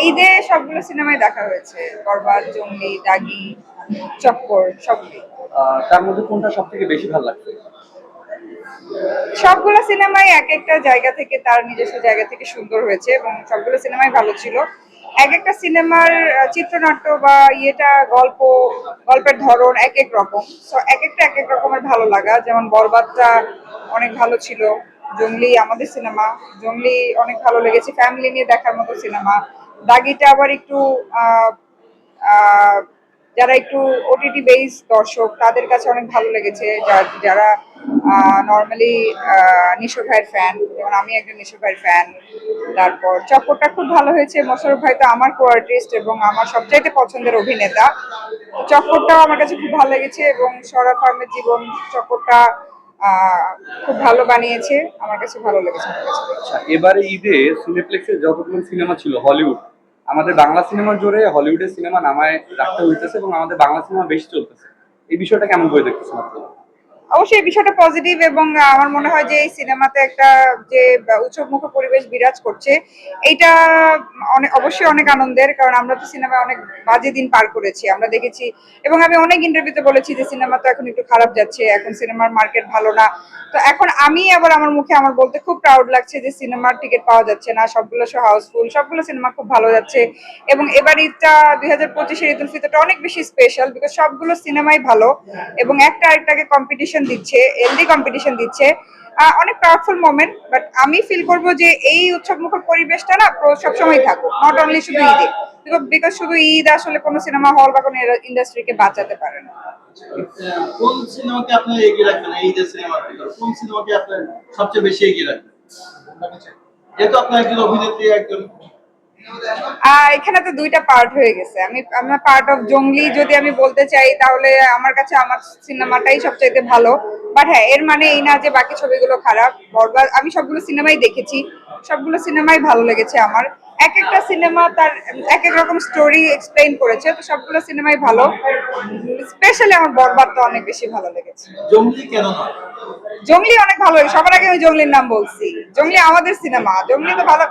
ঈদে সবগুলো সিনেমাই দেখা হয়েছে, বরবাদ, জঙ্গলি, দাগি, চক্কর সবগুলো। তার মধ্যে কোনটা সব থেকে বেশি ভালো লাগছে? সবগুলো সিনেমাই এক একটা জায়গা থেকে তার নিজস্ব জায়গা থেকে সুন্দর হয়েছে এবং সবগুলো সিনেমাই ভালো ছিল। এক একটা সিনেমার চিত্রনাট্য বা গল্পের ধরন এক এক রকম, তো এক একটা এক এক রকমের ভালো লাগা। যেমন বরবাদটা অনেক ভালো ছিল, জঙ্গলি আমাদের সিনেমা, জঙ্গলি অনেক ভালো লেগেছে, ফ্যামিলি নিয়ে দেখার মতো সিনেমা। দাগিটা আবার একটু আহ আহ যারা একটু ওটিটি বেস দর্শক তাদের কাছে অনেক ভালো লেগেছে, যারা নর্মালি নিশো ভাইয়ের ফ্যান, যেমন আমি একজন নিশো ভাইয়ের ফ্যান। তারপর চক্করটা খুব ভালো হয়েছে, মোশাররফ ভাই তো আমার কো আর্টিস্ট এবং আমার সবচাইতে পছন্দের অভিনেতা। তো চক্করটাও আমার কাছে খুব ভালো লেগেছে এবং সরাফ আহমেদ জীবন চক্করটা আহ খুব ভালো বানিয়েছে, আমার কাছে ভালো লেগেছে। আচ্ছা, এবারে ঈদে সিনেপ্লেক্সে যতগুলো সিনেমা ছিল হলিউড, আমাদের বাংলা সিনেমার জোরে হলিউডের সিনেমা নামায় রাখতে হইতেছে এবং আমাদের বাংলা সিনেমা বেশি চলতেছে। এই বিষয়টা কেমন করে দেখতেছেন আপনারা? অবশ্যই এই বিষয়টা পজিটিভ এবং আমার মনে হয় যে এই সিনেমাতে একটা যে উৎসবমুখর পরিবেশ বিরাজ করছে, এইটা অবশ্যই অনেক আনন্দের, কারণ আমরা তো সিনেমায় অনেক বাজে দিন পার করেছি, আমরা দেখেছি। এবং আমি অনেক ইন্টারভিউতে বলেছি যে সিনেমা তো এখন একটু খারাপ যাচ্ছে, এখন সিনেমার মার্কেট ভালো না। তো এখন আমি আবার আমার মুখে আমার বলতে খুব প্রাউড লাগছে যে সিনেমার টিকিট পাওয়া যাচ্ছে না, সবগুলো শো হাউসফুল, সবগুলো সিনেমা খুব ভালো যাচ্ছে। এবং এবার ঈদটা 2025-এর ঈদ উল ফিতরটা অনেক বেশি স্পেশাল, বিকজ সবগুলো সিনেমাই ভালো এবং একটা আরেকটাকে কম্পিটিশন দিচ্ছে, হেলদি কম্পিটিশন দিচ্ছে। অনেক পাওয়ারফুল মোমেন্ট, বাট আমি ফিল করবো যে এই উৎসব মুখর পরিবেশটা না সবসময় থাকুক, নট অনলি শুধু ঈদে, বিকজ শুধু ঈদ আসলে কোনো সিনেমা হল বা কোনো ইন্ডাস্ট্রিকে বাঁচাতে পারে না। কোন সিনেমাকে আপনি এগিয়ে রাখবেন এই যে সিনেমার ভিতর কোন সিনেমাকে আপনি সবচেয়ে বেশি এগিয়ে রাখবেন? যেহেতু আপনি একজন অভিনেত্রী, একজন এখানে তো দুইটা পার্ট হয়ে গেছে, আমার পার্ট অফ জঙ্গলি যদি আমি বলতে চাই তাহলে আমার কাছে আমার সিনেমাটাই সবচাইতে ভালো। বাট হ্যাঁ, এর মানে এই না যে বাকি ছবিগুলো খারাপ। বরবাদ আমি সবগুলো সিনেমাই দেখেছি, সবগুলো সিনেমাই ভালো লেগেছে আমার। এক একটা সিনেমা তার এক এক রকম স্টোরি এক্সপ্লেইন করেছে, তো সবগুলো সিনেমাই ভালো। স্পেশালি আমার বরবাদটা অনেক বেশি ভালো লেগেছে। জঙ্গলি কেন নয়? জঙ্গলি অনেক ভালো লাগে, সবার আগে আমি জঙ্গলির নাম বলছি। জঙ্গলি আমাদের সিনেমা, জঙ্গলি তো ভালো।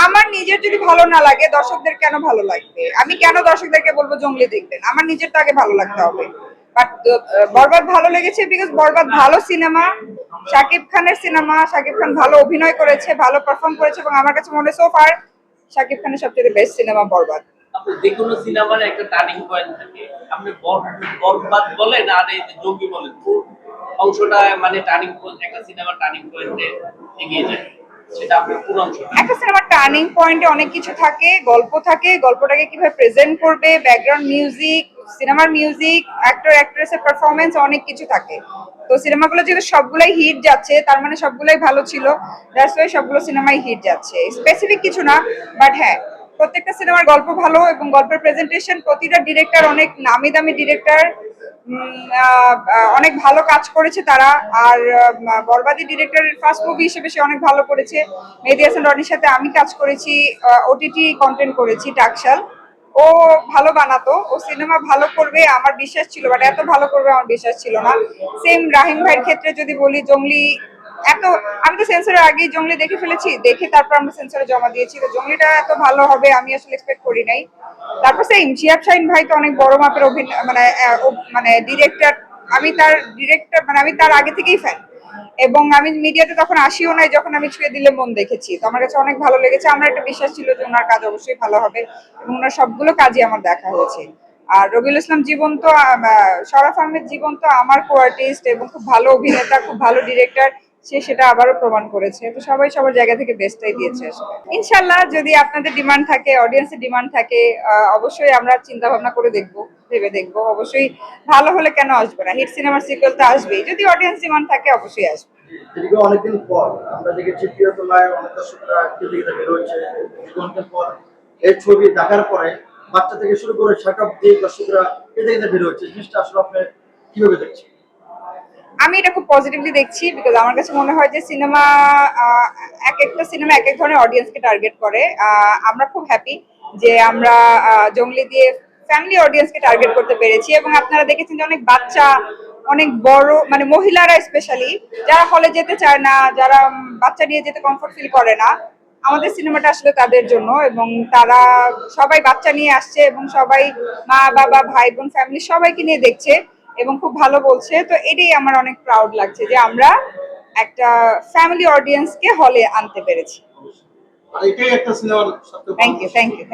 আমার নিজের যদি ভালো না লাগে দর্শকদের কেন ভালো লাগবে? আমি কেন দর্শকদেরকে বলবো জঙ্গলি দেখবেন? আমার নিজের তো আগে ভালো লাগতে হবে। বাট বরবাদ ভালো লেগেছে বিকজ বরবাদ ভালো সিনেমা, শাকিব খানের সিনেমা, শাকিব খান ভালো অভিনয় করেছে, ভালো পারফর্ম করেছে এবং আমার কাছে মনে হয় সো ফার শাকিব খানের সবচেয়ে বেস্ট সিনেমা বরবাদ। আপনি যে কোনো সিনেমার একটা টার্নিং পয়েন্ট থাকে, আপনি বরবাদ বলেন আর এই যে জঙ্গি বলেন, কোন অংশটা মানে টার্নিং পয়েন্ট, একটা সিনেমার টার্নিং পয়েন্টে এগিয়ে যায়, সেটা আপনি কোন অংশটা? একটা সিনেমার টার্নিং পয়েন্টে অনেক কিছু থাকে, গল্প থাকে, গল্পটাকে কিভাবে প্রেজেন্ট করবে, ব্যাকগ্রাউন্ড মিউজিক, সিনেমার মিউজিক, অ্যাক্টর অ্যাক্ট্রেসের পারফরমেন্স, অনেক কিছু থাকে। তো সিনেমাগুলো যেহেতু সবগুলাই হিট যাচ্ছে তার মানে সবগুলাই ভালো ছিল, দ্যাটস ওয়াই সবগুলো সিনেমাই হিট যাচ্ছে। স্পেসিফিক কিছু না, বাট হ্যাঁ, প্রত্যেকটা সিনেমার গল্প ভালো এবং গল্পের প্রেজেন্টেশন, প্রতিটা ডিরেক্টর অনেক নামি দামি ডিরেক্টর, অনেক ভালো কাজ করেছে তারা। আর বরবাদি ডিরেক্টরের ফার্স্ট মুভি হিসেবে সে অনেক ভালো করেছে। মেহেদী হাসান রনির সাথে আমি কাজ করেছি, ওটিটি কন্টেন্ট করেছি টাকশাল। ও ভালো বানাতো, ও সিনেমা ভালো করবে আমার বিশ্বাস ছিল, বাট এত ভালো করবে আমার বিশ্বাস ছিল না। সেম রাহিম ভাইয়ের ক্ষেত্রে যদি বলি, জঙ্গলি এত, আমি তো সেন্সরের আগেই জঙ্গলি দেখে ফেলেছি, দেখে তারপর আমরা সেন্সরে জমা দিয়েছি, তো জঙ্গলিটা এত ভালো হবে আমি আসলে এক্সপেক্ট করি নাই। তারপর সেম শিহাব শাহিন ভাই তো অনেক বড় মাপের অভিনয়, মানে ডিরেক্টর। আমি তার আগে থেকেই ফ্যান এবং আমি মিডিয়াতে তখন আসিও নাই যখন আমি ছুঁয়ে দিলে মন দেখেছি, তো আমার কাছে অনেক ভালো লেগেছে। আমার একটা বিশ্বাস ছিল যে ওনার কাজ অবশ্যই ভালো হবে এবং ওনার সবগুলো কাজই আমার দেখা হয়েছে। আর রবিউল ইসলাম জীবন তো শরাফ আহমেদ জীবন তো আমার কো আর্টিস্ট এবং খুব ভালো অভিনেতা, খুব ভালো ডিরেক্টর, সে সেটা আবারও প্রমাণ করেছে। তো সবাই সবার জায়গা থেকে বেস্টটাই দিয়েছে আসলে। ইনশাল্লাহ যদি আপনাদের ডিমান্ড থাকে, অডিয়েন্সের ডিমান্ড থাকে, অবশ্যই আমরা চিন্তা ভাবনা করে দেখবো, ভেবে দেখবো। অবশ্যই ভালো হলে কেন আসবে না, হিট সিনেমার সিকুয়েল তো আসবেই, যদি অডিয়েন্স ডিমান্ড থাকে অবশ্যই আসবে। দীর্ঘ অনেকদিন পর আমরা দেখেছি প্রিয়তমায় অনেক দর্শকরা প্রতিযোগিতা বের হয়েছে। দীর্ঘদিন পর এই ছবি দেখার পরে বাচ্চা থেকে শুরু করে শাকাব দিয়ে দর্শকরা প্রতিযোগিতা বের হচ্ছে, জিনিসটা আসলে আপনি কিভাবে দেখছেন? আমি এটা খুব পজিটিভলি দেখছি, বিকজ আমার কাছে মনে হয় যে সিনেমা, এক একটা সিনেমা এক এক ধরনের অডিয়েন্সকে টার্গেট করে। আমরা খুব হ্যাপি যে আমরা জঙ্গলি দিয়ে ফ্যামিলি অডিয়েন্সকে টার্গেট করতে পেরেছি এবং আপনারা দেখেছেন যে অনেক বাচ্চা, অনেক বড়, মানে মহিলারা স্পেশালি যারা হলে যেতে চায় না, যারা বাচ্চা নিয়ে যেতে কমফোর্ট ফিল করে না, আমাদের সিনেমাটা আসলে তাদের জন্য, এবং তারা সবাই বাচ্চা নিয়ে আসছে এবং সবাই মা বাবা ভাই বোন ফ্যামিলি সবাইকে নিয়ে দেখছে এবং খুব ভালো বলছে। তো এটাই আমার অনেক প্রাউড লাগছে যে আমরা একটা ফ্যামিলি অডিয়েন্সকে হলে আনতে পেরেছি। আর এটাই একটা সিনেমার সবচেয়ে থ্যাংক ইউ।